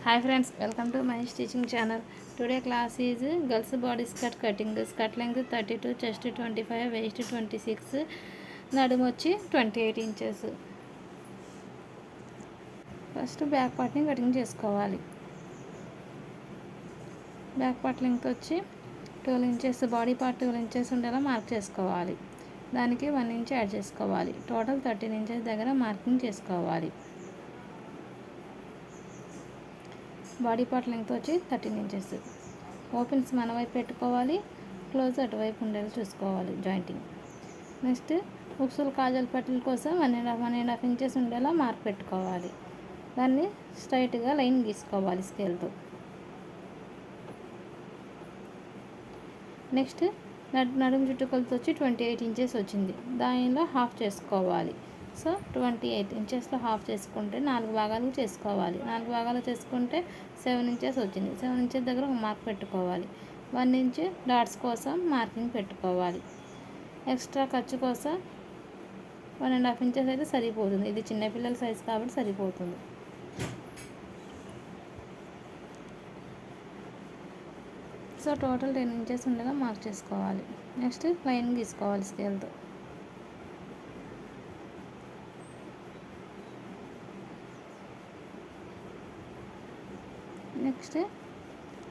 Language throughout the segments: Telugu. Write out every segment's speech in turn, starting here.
Hi friends, welcome to my stitching channel. Today class is girls body skirt cutting. Skirt length 32, chest 25, waist 26, నడుము వచ్చి 28 inches. ఫస్ట్ బ్యాక్ పార్ట్ని కటింగ్ చేసుకోవాలి. బ్యాక్ పార్ట్ లెంగ్త్ వచ్చి 12 inches, బాడీ పార్ట్ 12 inches ఉండేలా మార్క్ చేసుకోవాలి. దానికి 1 inch యాడ్ చేసుకోవాలి. టోటల్ 13 inches దగ్గర మార్కింగ్ చేసుకోవాలి. బాడీ పార్ట్ లెంగ్త్ వచ్చి 13 inches. ఓపెన్స్ మన వైపు పెట్టుకోవాలి, క్లోజ్ అటువైపు ఉండేలా చూసుకోవాలి జాయింటింగ్. నెక్స్ట్ ఉక్సులు కాజల్ పట్టీల కోసం 1.5 inches ఉండేలా మార్క్ పెట్టుకోవాలి. దాన్ని స్ట్రైట్గా లైన్ గీసుకోవాలి స్కేల్తో. నెక్స్ట్ నడుము చుట్టుకొలత వచ్చి 28 inches వచ్చింది. దానిలో హాఫ్ చేసుకోవాలి. సో 28 inchesలో హాఫ్ చేసుకుంటే 4 భాగాలు చేసుకోవాలి. 4 భాగాలు చేసుకుంటే 7 inches వచ్చింది. 7 inches దగ్గర ఒక మార్క్ పెట్టుకోవాలి. 1 inch డాట్స్ కోసం మార్కింగ్ పెట్టుకోవాలి. ఎక్స్ట్రా ఖర్చు కోసం 1.5 inches అయితే సరిపోతుంది. ఇది చిన్నపిల్లల సైజు కాబట్టి సరిపోతుంది. సో టోటల్ 10 inches ఉండేలా మార్క్ చేసుకోవాలి. నెక్స్ట్ లైన్ గీసుకోవాలి స్కేల్తో. నెక్స్ట్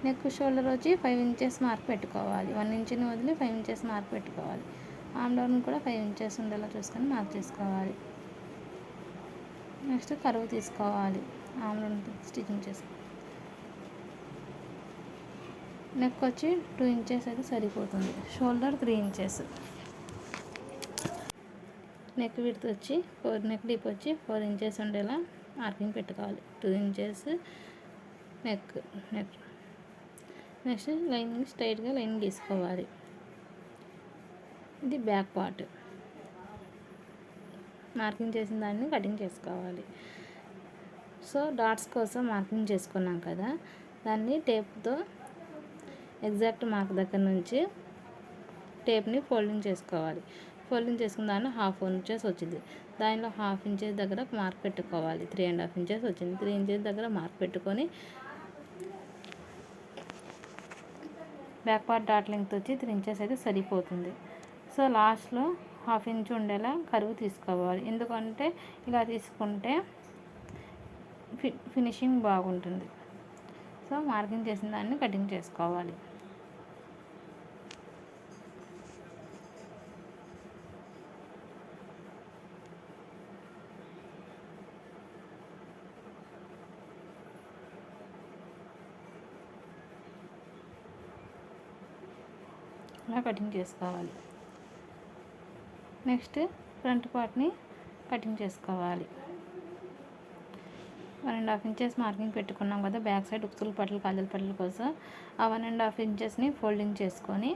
నెక్ షోల్డర్ వచ్చి 5 inches మార్క్ పెట్టుకోవాలి. 1 inchని వదిలి 5 inches మార్క్ పెట్టుకోవాలి. ఆర్మ్ డౌన్ కూడా 5 inches ఉండేలా చూసుకొని మార్క్ చేసుకోవాలి. నెక్స్ట్ కరువు తీసుకోవాలి. ఆర్మ్ డౌన్ స్టిచ్చింగ్ చేసుకోవాలి. నెక్ వచ్చి 2 inches అయితే సరిపోతుంది. Shoulder 3 inches. నెక్ విడ్త్ వచ్చి నెక్ డీప్ వచ్చి 4 inches ఉండేలా మార్కింగ్ పెట్టుకోవాలి. 2 inches నెక్. నెక్స్ట్ లైన్ స్ట్రైట్గా లైన్ గీసుకోవాలి. ఇది బ్యాక్ పార్ట్. మార్కింగ్ చేసిన దాన్ని కటింగ్ చేసుకోవాలి. సో డాట్స్ కోసం మార్కింగ్ చేసుకున్నాం కదా, దాన్ని టేప్తో ఎగ్జాక్ట్ మార్క్ దగ్గర నుంచి టేప్ని ఫోల్డింగ్ చేసుకోవాలి. ఫోల్డింగ్ చేసుకున్న దాన్ని 1/2 inches వచ్చింది. దానిలో 1/2 inches దగ్గర మార్క్ పెట్టుకోవాలి. 3.5 inches వచ్చింది. 3 inches దగ్గర మార్క్ పెట్టుకొని బ్యాక్ పార్ట్ డాట్ లెంగ్త్ వచ్చి 3 inches అయితే సరిపోతుంది. సో లాస్ట్లో 1/2 inch ఉండేలా కరువు తీసుకోవాలి. ఎందుకంటే ఇలా తీసుకుంటే ఫినిషింగ్ బాగుంటుంది. సో మార్కింగ్ చేసిన దాన్ని కటింగ్ చేసుకోవాలి. ఇలా కటింగ్ చేసుకోవాలి. నెక్స్ట్ ఫ్రంట్ పార్ట్ని కటింగ్ చేసుకోవాలి. 1.5 inches మార్కింగ్ పెట్టుకున్నాం కదా బ్యాక్ సైడ్ ఉక్సులు పట్ల కాజల్ పట్ల కోసం. ఆ 1.5 inchesని ఫోల్డింగ్ చేసుకొని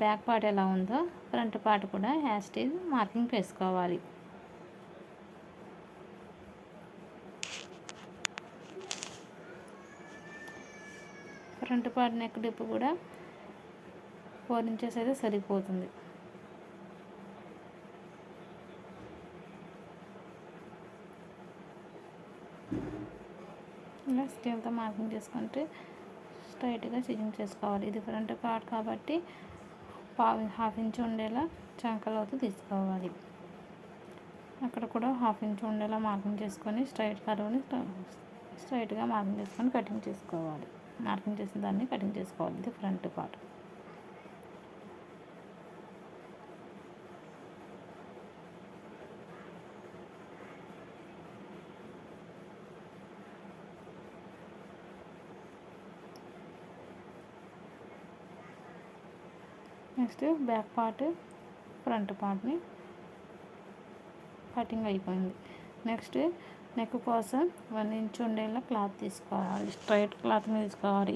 బ్యాక్ పార్ట్ ఎలా ఉందో ఫ్రంట్ పార్ట్ కూడా యాజ్ ఇట్ ఈజ్ మార్కింగ్ వేసుకోవాలి. ఫ్రంట్ పార్ట్ నెక్ డిప్ కూడా 4 inches అయితే సరిపోతుంది. ఇలా స్కేల్తో మార్కింగ్ చేసుకుంటే స్ట్రైట్గా స్టిచ్చింగ్ చేసుకోవాలి. ఇది ఫ్రంట్ పార్ట్ కాబట్టి 1/2 inch ఉండేలా చంకలోతు తీసుకోవాలి. అక్కడ కూడా 1/2 inch ఉండేలా మార్కింగ్ చేసుకొని స్ట్రైట్ కరువుని స్ట్రైట్గా మార్కింగ్ చేసుకొని కటింగ్ చేసుకోవాలి. మార్కింగ్ చేసిన దాన్ని కటింగ్ చేసుకోవాలి. ఇది front part. Next back part front పార్ట్ని కటింగ్ అయిపోయింది. నెక్స్ట్ నెక్ కోసం 1 inch ఉండేలా క్లాత్ తీసుకోవాలి. స్ట్రైట్ క్లాత్ని తీసుకోవాలి.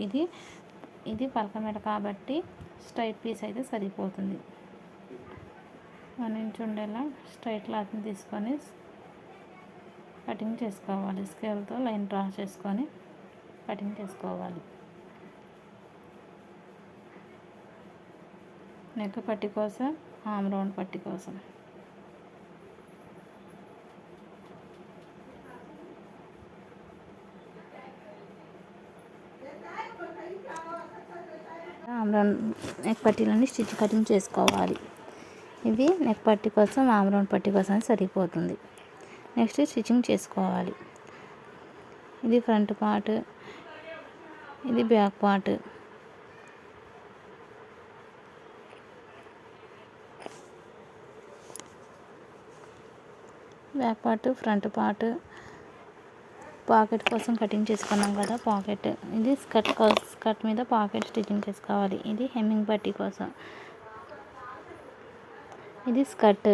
ఇది పలక మెడ కాబట్టి స్ట్రైట్ పీస్ అయితే సరిపోతుంది. 1 inch ఉండేలా స్ట్రైట్ క్లాత్ని తీసుకొని కటింగ్ చేసుకోవాలి. స్కేల్తో లైన్ డ్రా చేసుకొని కటింగ్ చేసుకోవాలి. నెక్ పట్టి కోసం, ఆర్మ్ రౌండ్ పట్టి కోసం. ఆమ్రౌండ్ నెక్ పట్టీలని కటింగ్ చేసుకోవాలి. ఇవి నెక్ పట్టీ కోసం, ఆమ్రౌండ్ పట్టీ కోసం సరిపోతుంది. నెక్స్ట్ స్టిచ్చింగ్ చేసుకోవాలి. ఇది ఫ్రంట్ పార్ట్, ఇది back part. Back part, front part. Pocket కోసం కటింగ్ చేసుకున్నాం కదా పాకెట్. ఇది స్కర్ట్ మీద పాకెట్ స్టిచ్చింగ్ చేసుకోవాలి. ఇది హెమ్మింగ్ పట్టీ కోసం. ఇది స్కర్ట్.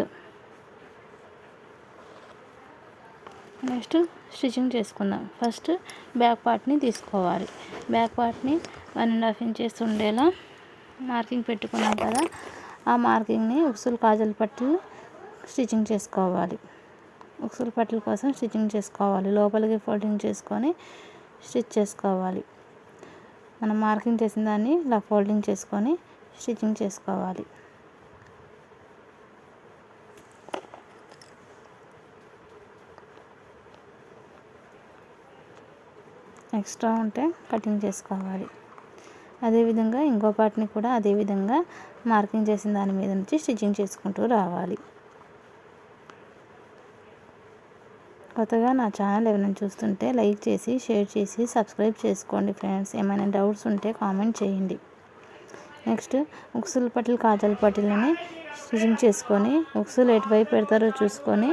నెక్స్ట్ స్టిచ్చింగ్ చేసుకుందాం. ఫస్ట్ బ్యాక్ పార్ట్ని తీసుకోవాలి. బ్యాక్ పార్ట్ని 1.5 ఇంచెస్ ఉండేలా మార్కింగ్ పెట్టుకున్నాం కదా, ఆ మార్కింగ్ని ఉక్సులు కాజల్ పట్టి స్టిచ్చింగ్ చేసుకోవాలి. ఉక్సులు పట్టీల కోసం స్టిచ్చింగ్ చేసుకోవాలి. లోపలికి ఫోల్డింగ్ చేసుకొని స్టిచ్ చేసుకోవాలి. మనం మార్కింగ్ చేసిన దాన్ని ఇలా ఫోల్డింగ్ చేసుకొని స్టిచ్చింగ్ చేసుకోవాలి. ఎక్స్ట్రా ఉంటే కటింగ్ చేసుకోవాలి. అదేవిధంగా ఇంకో పార్ట్ని కూడా అదేవిధంగా మార్కింగ్ చేసిన దాని మీద నుంచి స్టిచ్చింగ్ చేసుకుంటూ రావాలి. కొత్తగా నా ఛానల్ ఎవరైనా చూస్తుంటే లైక్ చేసి, షేర్ చేసి, సబ్స్క్రైబ్ చేసుకోండి ఫ్రెండ్స్. ఏమైనా డౌట్స్ ఉంటే కామెంట్ చేయండి. నెక్స్ట్ ఉక్సులు పట్టీలు, కాజల్ పట్టీలని స్టిచ్చింగ్ చేసుకొని ఉక్సులు ఎటువైపు పెడతారో చూసుకొని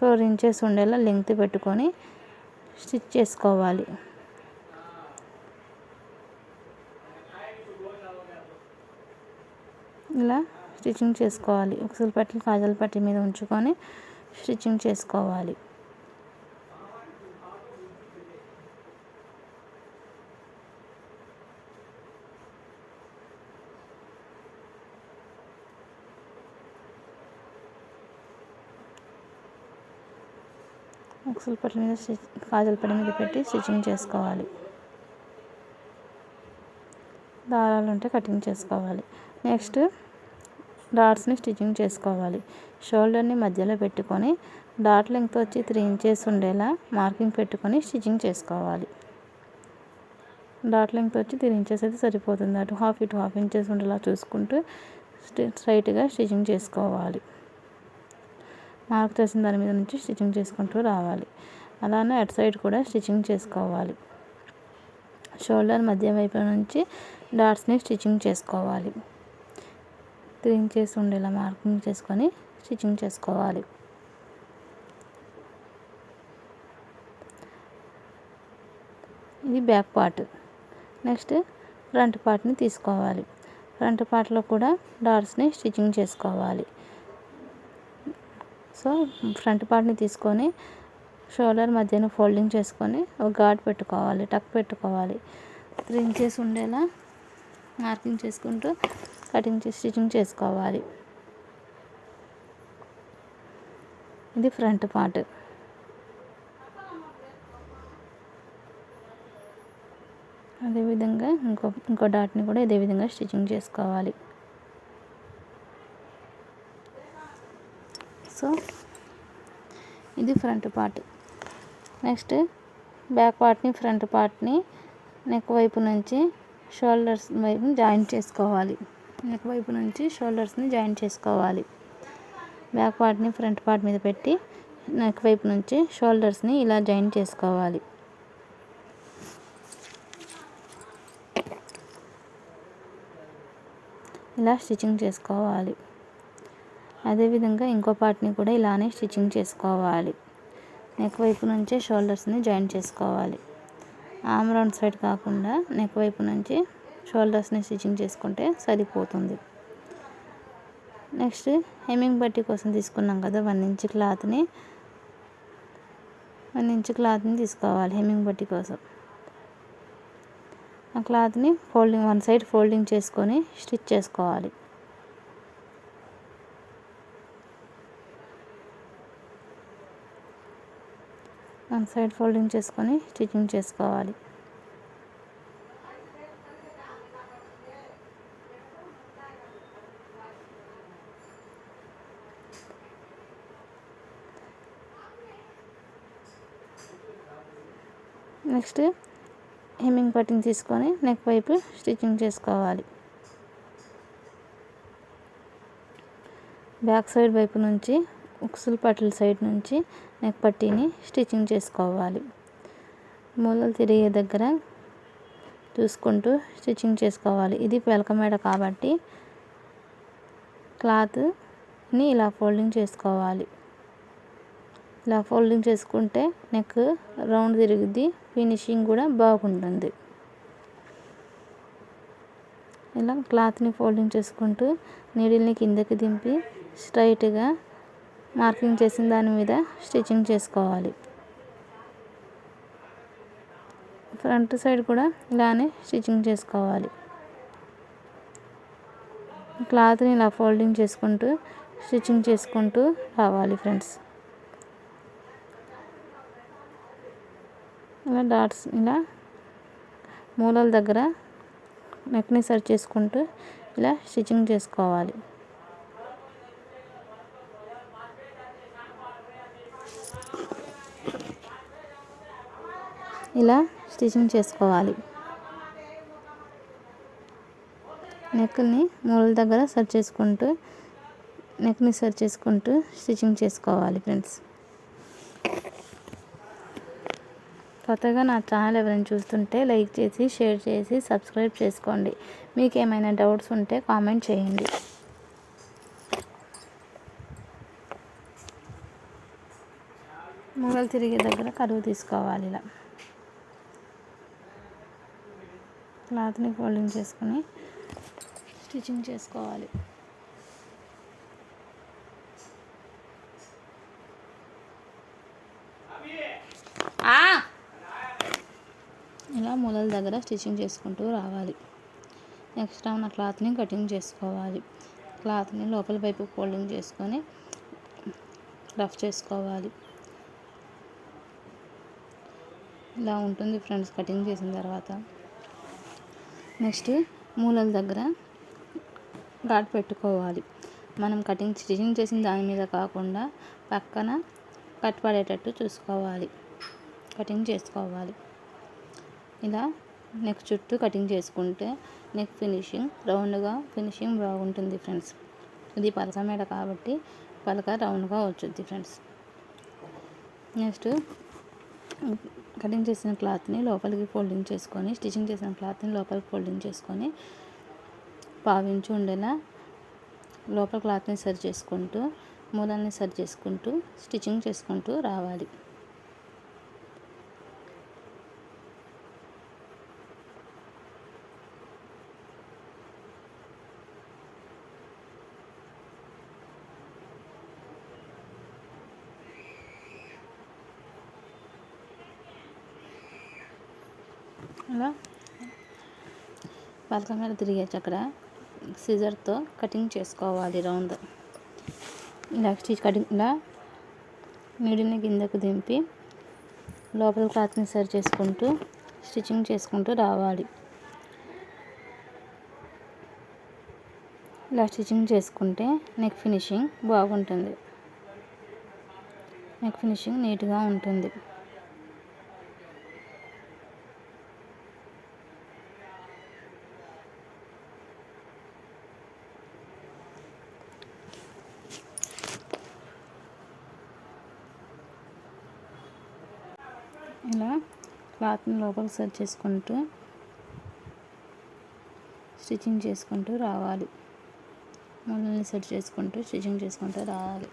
4 ఇంచెస్ ఉండేలా లెంగ్త్ పెట్టుకొని స్టిచ్ చేసుకోవాలి. ఇలా స్టిచ్చింగ్ చేసుకోవాలి. ఉక్సులు పట్టీలు కాజల్ పట్టీ మీద ఉంచుకొని స్టిచ్చింగ్ చేసుకోవాలి. ఉక్సులు పట్టీ మీద కాజల్ పట్టీ మీద పెట్టి స్టిచ్చింగ్ చేసుకోవాలి. దారాలు ఉంటే కటింగ్ చేసుకోవాలి. నెక్స్ట్ డాట్స్ని స్టిచ్చింగ్ చేసుకోవాలి. షోల్డర్ని మధ్యలో పెట్టుకొని డాట్ లెంగ్త్ వచ్చి 3 ఇంచెస్ ఉండేలా మార్కింగ్ పెట్టుకొని స్టిచ్చింగ్ చేసుకోవాలి. డాట్ లెంగ్త్ వచ్చి 3 ఇంచెస్ అయితే సరిపోతుంది. అటు హాఫ్ ఇటు హాఫ్ ఇంచెస్ ఉండేలా చూసుకుంటూ స్ట్రైట్గా స్టిచ్చింగ్ చేసుకోవాలి. మార్క్ చేసిన దాని మీద నుంచి స్టిచ్చింగ్ చేసుకుంటూ రావాలి. అలానే అటు సైడ్ కూడా స్టిచ్చింగ్ చేసుకోవాలి. షోల్డర్ మధ్య వైపు నుంచి డాట్స్ని స్టిచ్చింగ్ చేసుకోవాలి. 3 ఇంచెస్ ఉండేలా మార్కింగ్ చేసుకొని స్టిచ్చింగ్ చేసుకోవాలి. ఇది బ్యాక్ పార్ట్. నెక్స్ట్ ఫ్రంట్ పార్ట్ని తీసుకోవాలి. ఫ్రంట్ పార్ట్లో కూడా డాట్స్ని స్టిచ్చింగ్ చేసుకోవాలి. సో ఫ్రంట్ పార్ట్ని తీసుకొని షోల్డర్ మధ్యన ఫోల్డింగ్ చేసుకొని ఒక ఘాట్ పెట్టుకోవాలి, టక్ పెట్టుకోవాలి. 3 ఇంచెస్ ఉండేలా మార్కింగ్ చేసుకుంటూ స్టిచ్చింగ్ చేసుకోవాలి. ఇది ఫ్రంట్ పార్ట్. అదేవిధంగా ఇంకో డాట్ని కూడా ఇదే విధంగా స్టిచ్చింగ్ చేసుకోవాలి. సో ఇది ఫ్రంట్ పార్ట్. నెక్స్ట్ బ్యాక్ పార్ట్ని, ఫ్రంట్ పార్ట్ని నెక్ వైపు నుంచి షోల్డర్స్ వైపు జాయింట్ చేసుకోవాలి. నెక్ వైపు నుంచి షోల్డర్స్ని జాయింట్ చేసుకోవాలి. బ్యాక్ పార్ట్ని ఫ్రంట్ పార్ట్ మీద పెట్టి నెక్ వైపు నుంచి షోల్డర్స్ని ఇలా జాయింట్ చేసుకోవాలి. ఇలా స్టిచ్చింగ్ చేసుకోవాలి. అదేవిధంగా ఇంకో పార్ట్ని కూడా ఇలానే స్టిచ్చింగ్ చేసుకోవాలి. నెక్ వైపు నుంచే షోల్డర్స్ని జాయిన్ చేసుకోవాలి. ఆర్మ్ రౌండ్ సైడ్ కాకుండా నెక్ వైపు నుంచి షోల్డర్స్ని స్టిచ్చింగ్ చేసుకుంటే సరిపోతుంది. నెక్స్ట్ హెమ్మింగ్ పట్టీ కోసం తీసుకున్నాం కదా 1 ఇంచ్ క్లాత్ని తీసుకోవాలి. హెమ్మింగ్ పట్టీ కోసం ఆ క్లాత్ని వన్ సైడ్ ఫోల్డింగ్ చేసుకొని స్టిచ్ చేసుకోవాలి. వన్ సైడ్ ఫోల్డింగ్ చేసుకొని స్టిచ్చింగ్ చేసుకోవాలి. నెక్స్ట్ హెమ్మింగ్ పట్టీని తీసుకొని నెక్ వైపు స్టిచ్చింగ్ చేసుకోవాలి. బ్యాక్ సైడ్ వైపు నుంచి ఉక్సులు పట్టీల సైడ్ నుంచి నెక్ పట్టీని స్టిచ్చింగ్ చేసుకోవాలి. మూలలు తిరిగే దగ్గర చూసుకుంటూ స్టిచ్చింగ్ చేసుకోవాలి. ఇది పెలక మేడ కాబట్టి క్లాత్ని ఇలా ఫోల్డింగ్ చేసుకోవాలి. ఇలా ఫోల్డింగ్ చేసుకుంటే నెక్ రౌండ్ తిరుగుద్ది, ఫినిషింగ్ కూడా బాగుంటుంది. ఇలా క్లాత్ని ఫోల్డింగ్ చేసుకుంటూ నీడిల్ని కిందకి దింపి స్ట్రైట్గా మార్కింగ్ చేసిన దాని మీద స్టిచ్చింగ్ చేసుకోవాలి. ఫ్రంట్ సైడ్ కూడా ఇలానే స్టిచ్చింగ్ చేసుకోవాలి. క్లాత్ని ఇలా ఫోల్డింగ్ చేసుకుంటూ స్టిచ్చింగ్ చేసుకుంటూ రావాలి ఫ్రెండ్స్. ఇలా డాట్స్ ఇలా మూలల దగ్గర నెక్ని సర్చ్ చేసుకుంటూ ఇలా స్టిచ్చింగ్ చేసుకోవాలి. ఇలా స్టిచ్చింగ్ చేసుకోవాలి. నెక్ని మూలల దగ్గర సర్చ్ చేసుకుంటూ నెక్ని సర్చ్ చేసుకుంటూ స్టిచ్చింగ్ చేసుకోవాలి ఫ్రెండ్స్. కొత్తగా నా ఛానల్ ఎవరైనా చూస్తుంటే లైక్ చేసి షేర్ చేసి సబ్స్క్రైబ్ చేసుకోండి. మీకు ఏమైనా డౌట్స్ ఉంటే కామెంట్ చేయండి. మూలలు తిరిగే దగ్గర కరువు తీసుకోవాలి. ఇలా క్లాత్ని ఫోల్డింగ్ చేసుకొని స్టిచ్చింగ్ చేసుకోవాలి. ఇలా మూలల దగ్గర స్టిచ్చింగ్ చేసుకుంటూ రావాలి. నెక్స్ట్ ఉన్న క్లాత్ని కటింగ్ చేసుకోవాలి. క్లాత్ని లోపల వైపు ఫోల్డింగ్ చేసుకొని రఫ్ చేసుకోవాలి. ఇలా ఉంటుంది ఫ్రెండ్స్ కటింగ్ చేసిన తర్వాత. నెక్స్ట్ మూలల దగ్గర ఘాట్ పెట్టుకోవాలి. మనం స్టిచ్చింగ్ చేసిన దాని మీద కాకుండా పక్కన కట్ పడేటట్టు చూసుకోవాలి, కటింగ్ చేసుకోవాలి. ఇలా నెక్ చుట్టూ కటింగ్ చేసుకుంటే నెక్ ఫినిషింగ్ రౌండ్గా ఫినిషింగ్ బాగుంటుంది ఫ్రెండ్స్. ఇది పలక మేడ కాబట్టి పలక రౌండ్గా వచ్చుద్ది ఫ్రెండ్స్. నెక్స్ట్ కటింగ్ చేసిన క్లాత్ని లోపలికి ఫోల్డింగ్ చేసుకొని స్టిచ్చింగ్ చేసిన క్లాత్ని లోపలికి ఫోల్డింగ్ చేసుకొని పావించి ఉండేలా లోపల క్లాత్ని సరి చేసుకుంటూ మూలల్ని సరి చేసుకుంటూ స్టిచ్చింగ్ చేసుకుంటూ రావాలి. ఇలా పలక మీద తిరిగే చక్ర సిజర్తో కటింగ్ చేసుకోవాలి రౌండ్. ఇలా కటింగ్ ఇలా నీడిల్ని కిందకు దింపి లోపల క్లాత్ని సరి చేసుకుంటూ స్టిచ్చింగ్ చేసుకుంటూ రావాలి. ఇలా స్టిచ్చింగ్ చేసుకుంటే నెక్ ఫినిషింగ్ బాగుంటుంది, నెక్ ఫినిషింగ్ నీట్గా ఉంటుంది. ఇలా క్లాత్ని లోపలికి సర్చ్ చేసుకుంటూ స్టిచ్చింగ్ చేసుకుంటూ రావాలి. మూలల్ని సెట్ చేసుకుంటూ స్టిచ్చింగ్ చేసుకుంటూ రావాలి.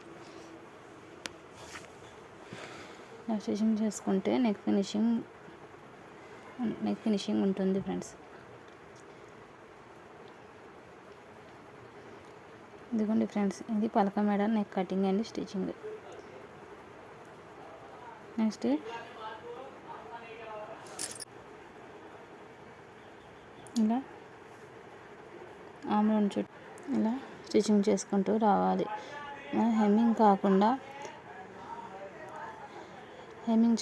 ఇలా స్టిచ్చింగ్ చేసుకుంటే నెక్ ఫినిషింగ్ ఉంటుంది ఫ్రెండ్స్. ఇదిగోండి ఫ్రెండ్స్, ఇది పలక మేడ neck cutting and stitching. Next ఇలా ఆమ్రోన్ చుట్టూ ఇలా స్టిచ్చింగ్ చేసుకుంటూ రావాలి. హెమ్మింగ్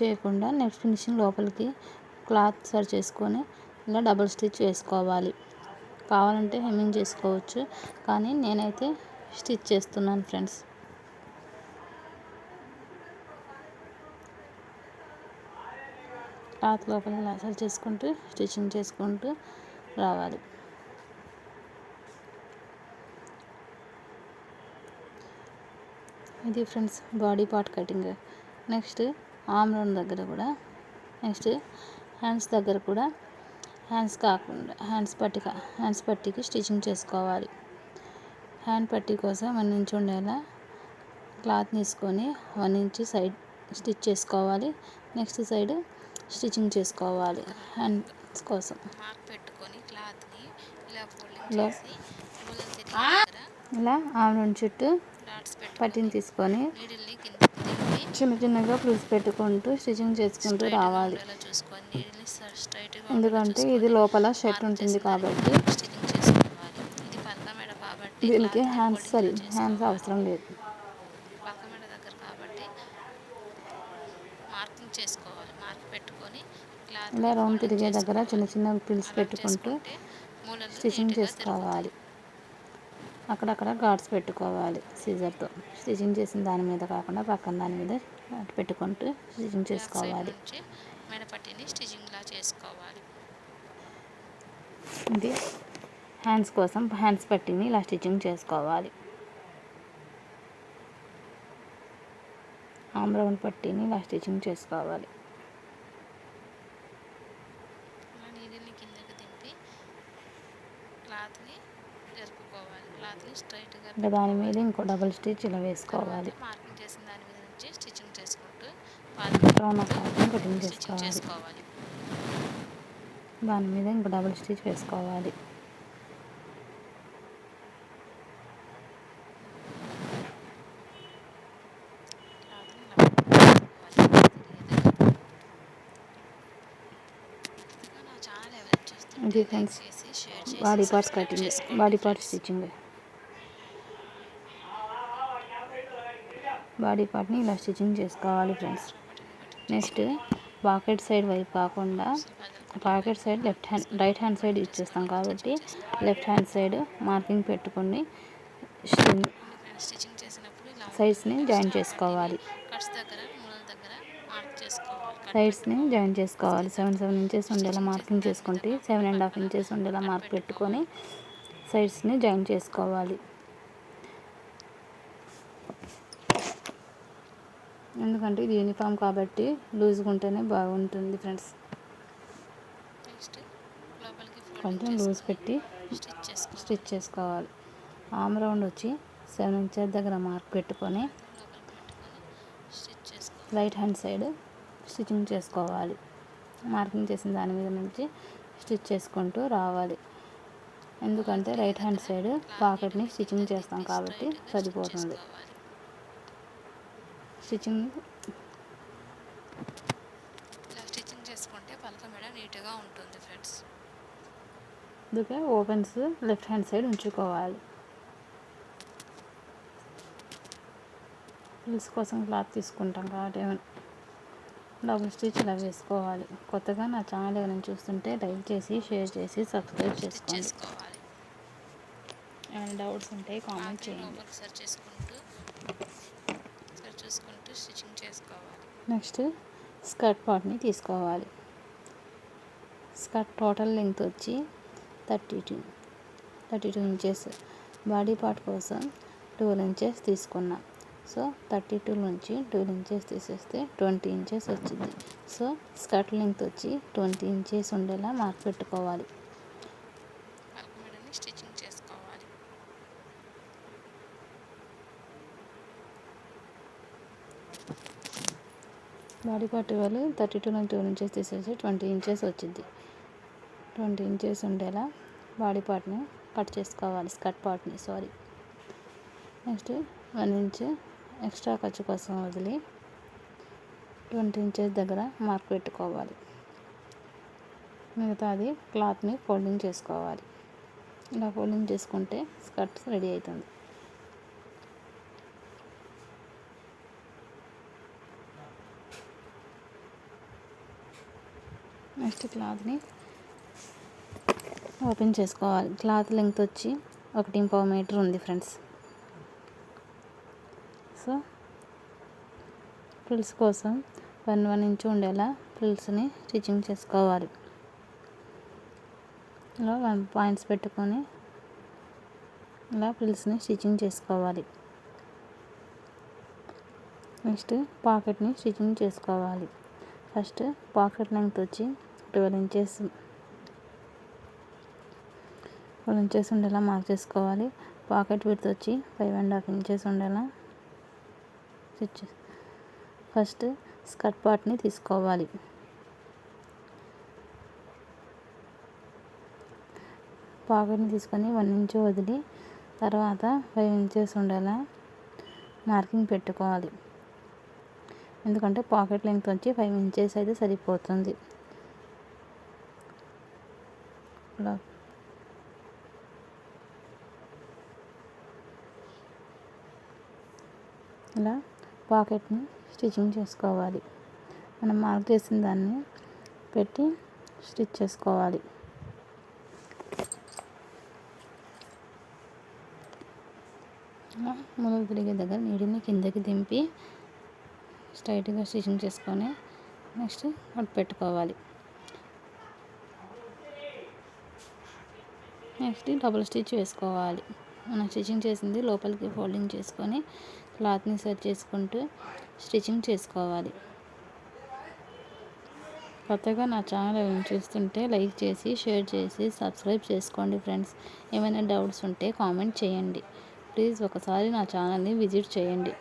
చేయకుండా నెక్ ఫినిషింగ్ లోపలికి క్లాత్ సరి చేసుకొని ఇలా డబుల్ స్టిచ్ వేసుకోవాలి. కావాలంటే హెమ్మింగ్ చేసుకోవచ్చు, కానీ నేనైతే స్టిచ్ చేస్తున్నాను ఫ్రెండ్స్. క్లాత్ లోపల ఇలా సరి చేసుకుంటూ స్టిచ్చింగ్ చేసుకుంటూ రావాలి. ఇది friends body part cutting. Next arm round దగ్గర కూడా, నెక్స్ట్ హ్యాండ్స్ దగ్గర కూడా, హ్యాండ్స్ కాకుండా హ్యాండ్స్ పట్టీకి స్టిచ్చింగ్ చేసుకోవాలి. హ్యాండ్ పట్టీ కోసం 1 ఇంచ్ ఉండేలా క్లాత్ తీసుకొని 1 ఇంచ్ సైడ్ స్టిచ్ చేసుకోవాలి. నెక్స్ట్ సైడ్ స్టిచ్చింగ్ చేసుకోవాలి. హ్యాండ్స్ కోసం మార్క్ పెట్టుకొని క్లాత్ని ఇలా ఫోల్డింగ్ చేసి ఇలా ఆర్మ్ రౌండ్ చుట్టూ పట్టీని తీసుకొని చిన్న చిన్నగా ఫ్రిల్స్ పెట్టుకుంటూ స్టిచ్చింగ్ చేసుకుంటూ రావాలి. ఎందుకంటే ఇది లోపల షర్ట్ ఉంటుంది కాబట్టి దీనికి హ్యాండ్స్ అవసరం లేదు. ఇలా రౌండ్ తిరిగే దగ్గర చిన్న చిన్న ఫ్రిల్స్ పెట్టుకుంటూ స్టిచ్చింగ్ చేసుకోవాలి. అక్కడక్కడ ఘాట్స్ పెట్టుకోవాలి సీజర్తో. స్టిచ్చింగ్ చేసిన దాని మీద కాకుండా పక్కన దాని మీద పెట్టుకుంటూ స్టిచ్చింగ్ చేసుకోవాలి. ఇది హ్యాండ్స్ కోసం హ్యాండ్స్ పట్టీని ఇలా స్టిచ్చింగ్ చేసుకోవాలి. ఆర్మ్ రౌండ్ పట్టీని ఇలా స్టిచ్చింగ్ చేసుకోవాలి. ఇంకా దాని మీద ఇంకో డబుల్ స్టిచ్ ఇలా వేసుకోవాలి. రౌండ్ క్లాత్ని కటింగ్ చేసుకోవాలి. దాని మీద ఇంకో డబుల్ స్టిచ్ వేసుకోవాలి. ఇది friends body parts cutting, body part stitching. Body పార్ట్ని ఇలా స్టిచ్చింగ్ చేసుకోవాలి ఫ్రెండ్స్. నెక్స్ట్ పాకెట్ సైడ్ వైపు కాకుండా pocket side right hand side use చేస్తాం కాబట్టి లెఫ్ట్ హ్యాండ్ సైడ్ మార్కింగ్ పెట్టుకొని సైడ్స్ని జాయిన్ చేసుకోవాలి. 7 ఇంచెస్ ఉండేలా మార్కింగ్ చేసుకుంటే 7.5 ఇంచెస్ ఉండేలా మార్క్ పెట్టుకొని సైడ్స్ని జాయిన్ చేసుకోవాలి. ఎందుకంటే ఇది యూనిఫామ్ కాబట్టి లూజ్గా ఉంటేనే బాగుంటుంది ఫ్రెండ్స్. కొంచెం లూజ్ పెట్టి స్టిచ్ చేసుకోవాలి. ఆర్మ్ రౌండ్ వచ్చి 7 ఇంచెస్ దగ్గర మార్క్ పెట్టుకొని రైట్ హ్యాండ్ సైడ్ స్టిచ్చింగ్ చేసుకోవాలి. మార్కింగ్ చేసిన దాని మీద నుంచి స్టిచ్ చేసుకుంటూ రావాలి. ఎందుకంటే రైట్ హ్యాండ్ సైడ్ పాకెట్ని స్టిచ్చింగ్ చేస్తాం కాబట్టి సరిపోతుంది. స్టిచ్చింగ్ చేసుకుంటే పలక మెడ నీట్గా ఉంటుంది ఫ్రెండ్స్. అందుకే ఓపెన్స్ లెఫ్ట్ హ్యాండ్ సైడ్ ఉంచుకోవాలి. ఫ్రిల్స్ కోసం క్లాత్ తీసుకుంటాం కాబట్టి డబుల్ స్టిచ్ ఇలా వేసుకోవాలి. కొత్తగా నా ఛానల్ ఎవరైనా చూస్తుంటే లైక్ చేసి షేర్ చేసి సబ్స్క్రైబ్ చేసుకోండి. ఏమైనా డౌట్స్ ఉంటే కామెంట్ చేయండి. నెక్స్ట్ స్కర్ట్ పార్ట్ని తీసుకోవాలి. స్కర్ట్ టోటల్ లెంగ్త్ వచ్చి 32 ఇంచెస్. బాడీ పార్ట్ కోసం 12 ఇంచెస్ తీసుకున్నాం. సో 32 నుంచి 12 ఇంచెస్ తీసేస్తే 20 ఇంచెస్ వచ్చింది. సో స్కర్ట్ లెంగ్త్ వచ్చి 20 ఇంచెస్ ఉండేలా మార్క్ పెట్టుకోవాలి. బాడీ పార్ట్ వాళ్ళు 32 నుంచి 12 ఇంచెస్ తీసేసి 20 ఇంచెస్ వచ్చింది. 20 ఇంచెస్ ఉండేలా బాడీ పార్ట్ని కట్ చేసుకోవాలి. స్కర్ట్ పార్ట్ని నెక్స్ట్ 1 ఇంచ్ ఎక్స్ట్రా ఖర్చు కోసం వదిలి 20 ఇంచెస్ దగ్గర మార్క్ పెట్టుకోవాలి. మిగతాది క్లాత్ని ఫోల్డింగ్ చేసుకోవాలి. ఇలా ఫోల్డింగ్ చేసుకుంటే స్కర్ట్స్ రెడీ అవుతుంది. నెక్స్ట్ క్లాత్ని ఓపెన్ చేసుకోవాలి. క్లాత్ లెంగ్త్ వచ్చి 1.5 మీటర్ ఉంది ఫ్రెండ్స్. సో ఫ్రిల్స్ కోసం 1 ఇంచ్ ఉండేలా ఫ్రిల్స్ని స్టిచ్చింగ్ చేసుకోవాలి. ఇలా 1 పాయింట్స్ పెట్టుకొని ఇలా ఫ్రిల్స్ని స్టిచ్చింగ్ చేసుకోవాలి. నెక్స్ట్ పాకెట్ని స్టిచ్చింగ్ చేసుకోవాలి. ఫస్ట్ పాకెట్ లెంగ్త్ వచ్చి 12 ఇంచెస్ ఉండేలా మార్క్ చేసుకోవాలి. పాకెట్ విడ్త్ వచ్చి 5.5 ఇంచెస్ ఉండేలా ఫస్ట్ స్కర్ట్ పార్ట్ని తీసుకోవాలి. పాకెట్ని తీసుకొని 1 ఇంచ్ వదిలి తర్వాత 5 ఇంచెస్ ఉండేలా మార్కింగ్ పెట్టుకోవాలి. ఎందుకంటే పాకెట్ లెంగ్త్ వచ్చి 5 ఇంచెస్ అయితే సరిపోతుంది. ఇలా పాకెట్ని స్టిచ్చింగ్ చేసుకోవాలి. మనం మార్క్ చేసిన దాన్ని పెట్టి స్టిచ్ చేసుకోవాలి. మొదలు తిరిగే దగ్గర నీడిని కిందకి దింపి స్ట్రైట్గా స్టిచ్చింగ్ చేసుకొని నెక్స్ట్ కట్ పెట్టుకోవాలి. నెక్స్ట్ డబుల్ స్టిచ్ వేసుకోవాలి. మనం స్టిచ్చింగ్ చేసింది లోపలికి ఫోల్డింగ్ చేసుకొని క్లాత్ని సెట్ చేసుకుంటూ స్టిచ్చింగ్ చేసుకోవాలి. కొత్తగా నా ఛానల్ చూస్తుంటే లైక్ చేసి షేర్ చేసి సబ్స్క్రైబ్ చేసుకోండి ఫ్రెండ్స్. ఏమైనా డౌట్స్ ఉంటే కామెంట్ చేయండి. ప్లీజ్ ఒకసారి నా ఛానల్ని విజిట్ చేయండి.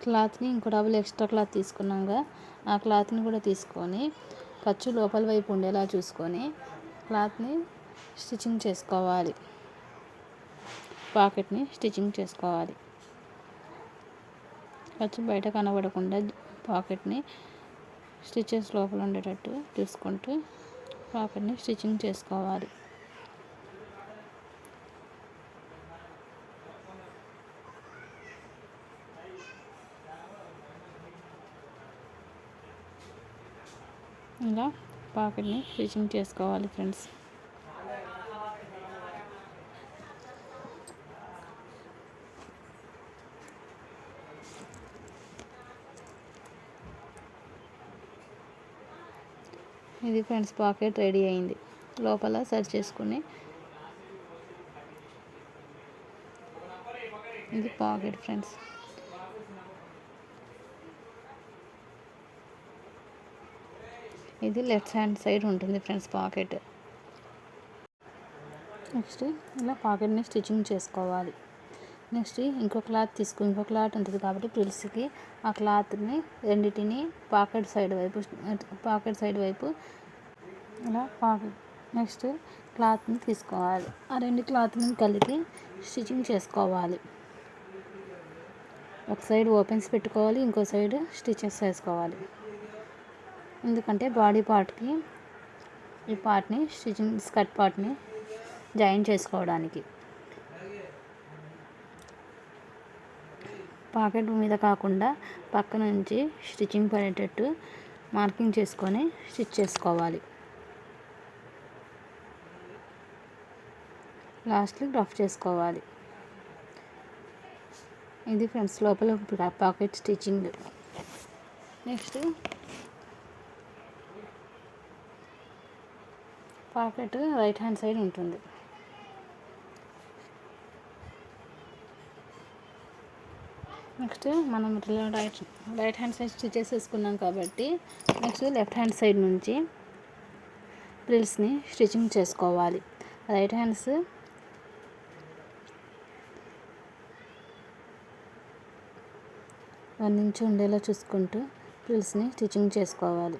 క్లాత్ని ఇంకో డబుల్ ఎక్స్ట్రా క్లాత్ తీసుకున్నాగా ఆ క్లాత్ని కూడా తీసుకొని ఖర్చు లోపల వైపు ఉండేలా చూసుకొని క్లాత్ని స్టిచ్చింగ్ చేసుకోవాలి. పాకెట్ని స్టిచ్చింగ్ చేసుకోవాలి. ఖర్చు బయట కనబడకుండా పాకెట్ని స్టిచెస్ లోపల ఉండేటట్టు చూసుకుంటూ పాకెట్ని స్టిచ్చింగ్ చేసుకోవాలి. ఇలా పాకెట్ని స్టిచ్చింగ్ చేసుకోవాలి ఫ్రెండ్స్. ఇది ఫ్రెండ్స్ పాకెట్ రెడీ అయింది. లోపల సెట్ చేసుకుని ఇది పాకెట్ ఫ్రెండ్స్. ఇది లెఫ్ట్ హ్యాండ్ సైడ్ ఉంటుంది ఫ్రెండ్స్ పాకెట్. నెక్స్ట్ ఇలా పాకెట్ని స్టిచ్చింగ్ చేసుకోవాలి. నెక్స్ట్ ఇంకో క్లాత్ ఉంటుంది కాబట్టి ఫ్రిల్స్కి ఆ క్లాత్ని రెండింటిని పాకెట్ సైడ్ వైపు ఇలా నెక్స్ట్ క్లాత్ని తీసుకోవాలి. ఆ రెండు క్లాత్ని కలిపి స్టిచ్చింగ్ చేసుకోవాలి. ఒక సైడ్ ఓపెన్స్ పెట్టుకోవాలి, ఇంకో సైడ్ స్టిచెస్ వేసుకోవాలి. ఎందుకంటే బాడీ పార్ట్కి ఈ పార్ట్ని స్కర్ట్ పార్ట్ని జాయిన్ చేసుకోవడానికి. పాకెట్ మీద కాకుండా పక్క నుంచి స్టిచ్చింగ్ పడేటట్టు మార్కింగ్ చేసుకొని స్టిచ్ చేసుకోవాలి. లాస్ట్కి రఫ్ చేసుకోవాలి. ఇది ఫ్రెండ్స్ లోపల pocket stitching. Next pocket right hand side ఉంటుంది. నెక్స్ట్ మనం రైట్ హ్యాండ్ సైడ్ స్టిచెస్ వేసుకున్నాం కాబట్టి నెక్స్ట్ లెఫ్ట్ హ్యాండ్ సైడ్ నుంచి ఫ్రిల్స్ని స్టిచ్చింగ్ చేసుకోవాలి. రైట్ హ్యాండ్స్ వన్ ఇంచ్ ఉండేలా చూసుకుంటూ ఫ్రిల్స్ని స్టిచ్చింగ్ చేసుకోవాలి.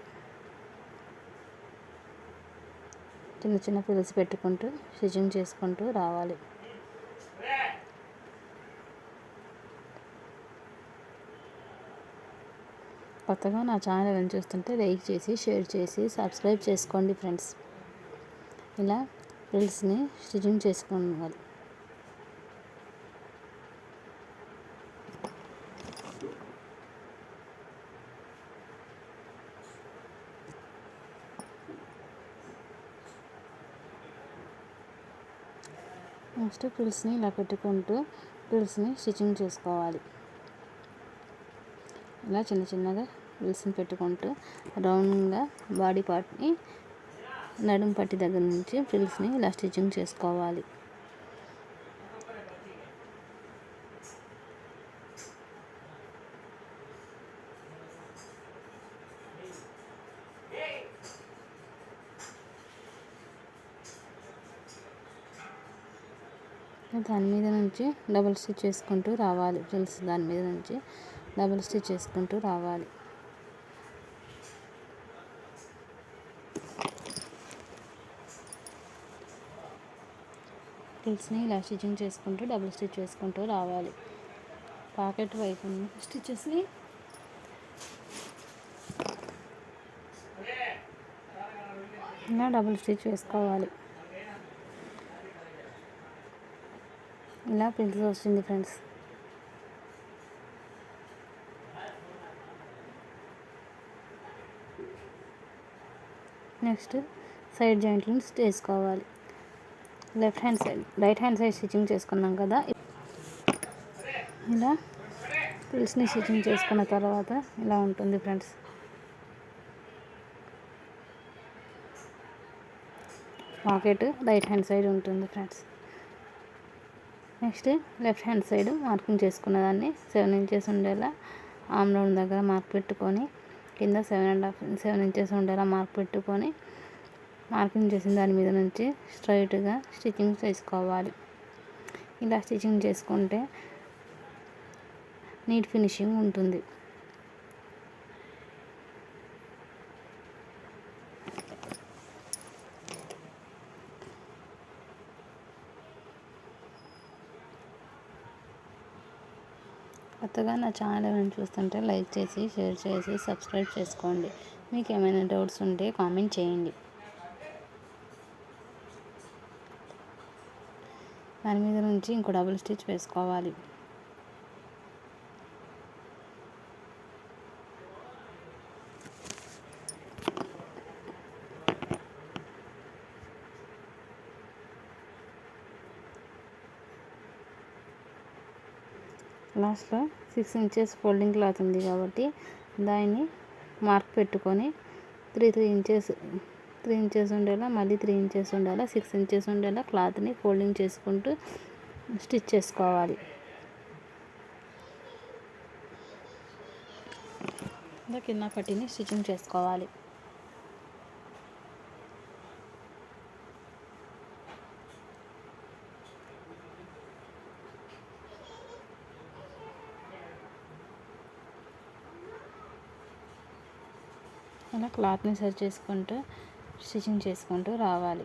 చిన్న చిన్న ఫ్రిల్స్ పెట్టుకుంటూ స్టిచ్చింగ్ చేసుకుంటూ రావాలి. కొత్తగా నా ఛానల్ చూస్తుంటే లైక్ చేసి షేర్ చేసి సబ్స్క్రైబ్ చేసుకోండి ఫ్రెండ్స్. ఇలా ఫ్రిల్స్ని స్టిచ్చింగ్ చేసుకోవాలి. నెక్స్ట్ ఫ్రిల్స్ని ఇలా పెట్టుకుంటూ ఫ్రిల్స్ని స్టిచ్చింగ్ చేసుకోవాలి. ఇలా చిన్న చిన్నగా ఫ్రిల్స్ని పెట్టుకుంటూ రౌండ్గా బాడీ పార్ట్ని నడుము పట్టి దగ్గర నుంచి ఫ్రిల్స్ని ఇలా స్టిచ్చింగ్ చేసుకోవాలి. దాని మీద నుంచి డబుల్ స్టిచ్ చేసుకుంటూ రావాలి ఫ్రెండ్స్. దాని మీద నుంచి డబుల్ స్టిచ్ చేసుకుంటూ రావాలి. ఫ్రిల్స్ని ఇలా స్టిచ్చింగ్ చేసుకుంటూ డబుల్ స్టిచ్ చేసుకుంటూ రావాలి. పాకెట్ వైపు ఉన్న స్టిచెస్ని ఇలా డబుల్ స్టిచ్ వేసుకోవాలి. ఇలా ప్రిల్స్ వస్తుంది ఫ్రెండ్స్. నెక్స్ట్ సైడ్ జాయింట్లను వేసుకోవాలి. Left hand side right hand side stitching చేసుకున్నాం కదా, ఇలా ప్రిల్స్ని స్టిచ్చింగ్ చేసుకున్న తర్వాత ఇలా ఉంటుంది friends. Pocket right hand side ఉంటుంది friends. Next left hand side marking చేసుకున్న దాన్ని 7 ఇంచెస్ ఉండేలా ఆమ్ రౌండ్ దగ్గర మార్క్ పెట్టుకొని కింద 7 ఇంచెస్ ఉండేలా మార్క్ పెట్టుకొని మార్కింగ్ చేసిన దాని మీద నుంచి స్ట్రైట్గా స్టిచ్చింగ్ చేసుకోవాలి. ఇలా స్టిచ్చింగ్ చేసుకుంటే నీట్ ఫినిషింగ్ ఉంటుంది. కొత్తగా నా ఛానల్ ఏమైనా చూస్తుంటే లైక్ చేసి షేర్ చేసి సబ్స్క్రైబ్ చేసుకోండి. మీకు ఏమైనా డౌట్స్ ఉంటే కామెంట్ చేయండి. దాని మీద నుంచి ఇంకో డబుల్ స్టిచ్ వేసుకోవాలి. లాస్ట్లో 6 ఇంచెస్ ఫోల్డింగ్ క్లాత్ ఉంది కాబట్టి దాన్ని మార్క్ పెట్టుకొని 3 ఇంచెస్ ఉండేలా మళ్ళీ 3 ఇంచెస్ ఉండేలా 6 ఇంచెస్ ఉండేలా క్లాత్ని ఫోల్డింగ్ చేసుకుంటూ స్టిచ్ చేసుకోవాలి. ఇలా కింద పట్టిని స్టిచ్చింగ్ చేసుకోవాలి. ఇలా క్లాత్ని సరి చేసుకుంటూ స్టిచ్చింగ్ చేసుకుంటూ రావాలి.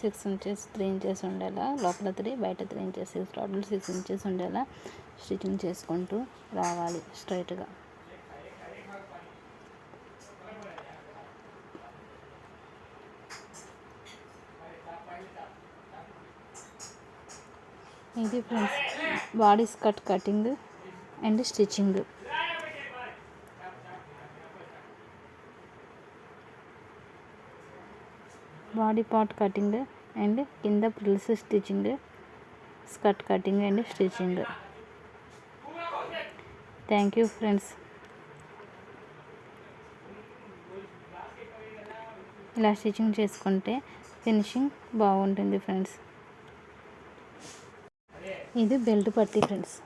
6 ఇంచెస్ 3 ఇంచెస్ ఉండేలా లోపల 3 బయట 3 ఇంచెస్ టోటల్ 6 ఇంచెస్ ఉండేలా స్టిచ్చింగ్ చేసుకుంటూ రావాలి స్ట్రైట్గా. ఇది friends body skirt cutting and stitching. Body part cutting and కింద frills stitching, skirt cutting and stitching. Thank you friends. ఇలా స్టిచ్చింగ్ చేసుకుంటే ఫినిషింగ్ బాగుంటుంది ఫ్రెండ్స్. ఇది బెల్ట్ పట్టీ ఫ్రెండ్స్.